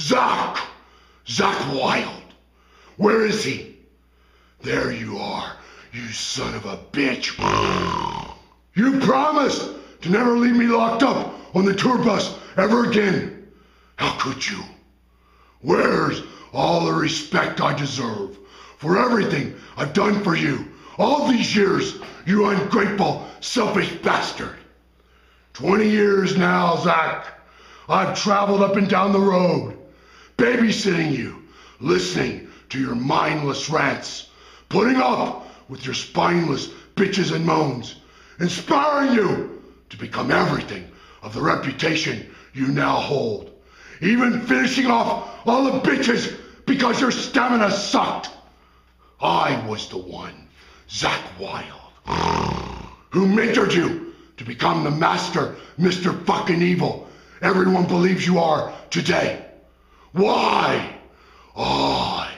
Zakk! Zakk Wylde! Where is he? There you are, you son of a bitch. You promised to never leave me locked up on the tour bus ever again. How could you? Where's all the respect I deserve for everything I've done for you all these years, you ungrateful, selfish bastard? 20 years now, Zakk. I've traveled up and down the road, babysitting you, listening to your mindless rants, putting up with your spineless bitches and moans, inspiring you to become everything of the reputation you now hold, even finishing off all the bitches because your stamina sucked. I was the one, Zakk Wylde, who mentored you to become the master Mr. Fucking Evil everyone believes you are today. Why? I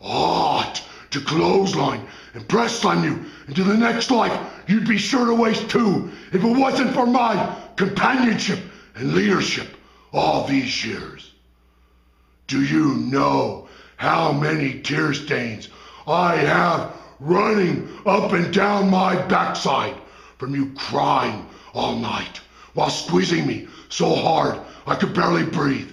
ought to clothesline and press on you into the next life you'd be sure to waste too if it wasn't for my companionship and leadership all these years. Do you know how many tear stains I have running up and down my backside from you crying all night while squeezing me so hard I could barely breathe?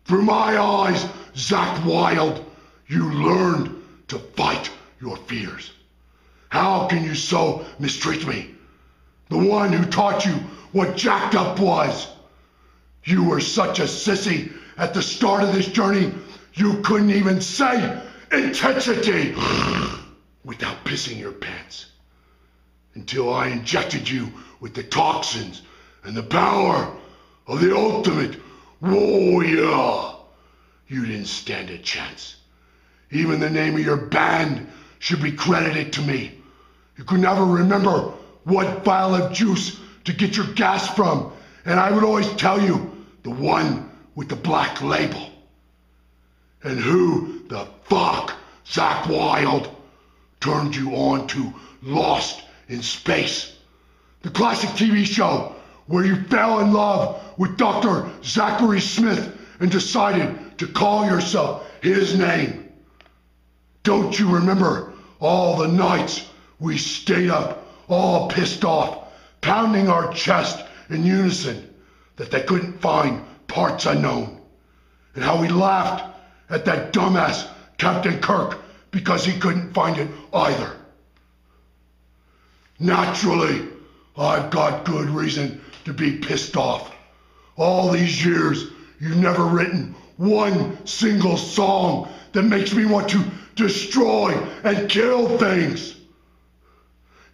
Through my eyes, Zakk Wylde, you learned to fight your fears. How can you so mistreat me? The one who taught you what jacked up was. You were such a sissy at the start of this journey, you couldn't even say intensity without pissing your pants. Until I injected you with the toxins and the power of the ultimate warrior. You didn't stand a chance. Even the name of your band should be credited to me. You could never remember what vial of juice to get your gas from, and I would always tell you the one with the black label. And who the fuck, Zakk Wylde, turned you on to Lost in Space, the classic TV show where you fell in love with Dr. Zachary Smith and decided to call yourself his name? Don't you remember all the nights we stayed up all pissed off, pounding our chest in unison that they couldn't find parts unknown, and how we laughed at that dumbass Captain Kirk because he couldn't find it either? Naturally, I've got good reason to be pissed off. All these years, you've never written one single song that makes me want to destroy and kill things.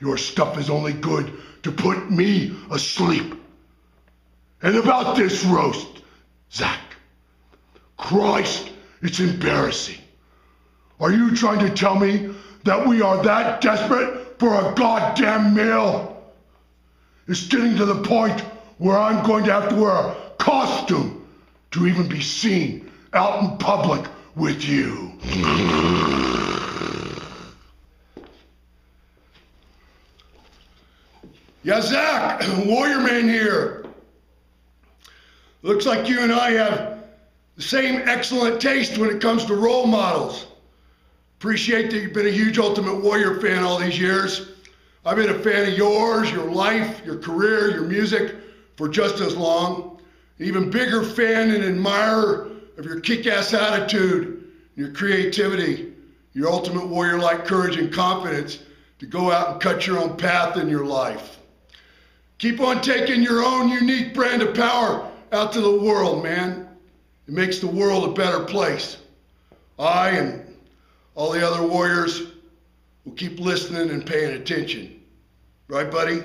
Your stuff is only good to put me asleep. And about this roast, Zakk, Christ, it's embarrassing. Are you trying to tell me that we are that desperate for a goddamn meal? It's getting to the point where I'm going to have to wear a costume to even be seen out in public with you. Yeah, Zakk, Warrior Man here. Looks like you and I have the same excellent taste when it comes to role models. Appreciate that you've been a huge Ultimate Warrior fan all these years. I've been a fan of yours, your life, your career, your music for just as long. An even bigger fan and admirer of your kick-ass attitude, your creativity, your Ultimate Warrior-like courage and confidence to go out and cut your own path in your life. Keep on taking your own unique brand of power out to the world, man. It makes the world a better place. I and all the other warriors will keep listening and paying attention. Right, buddy?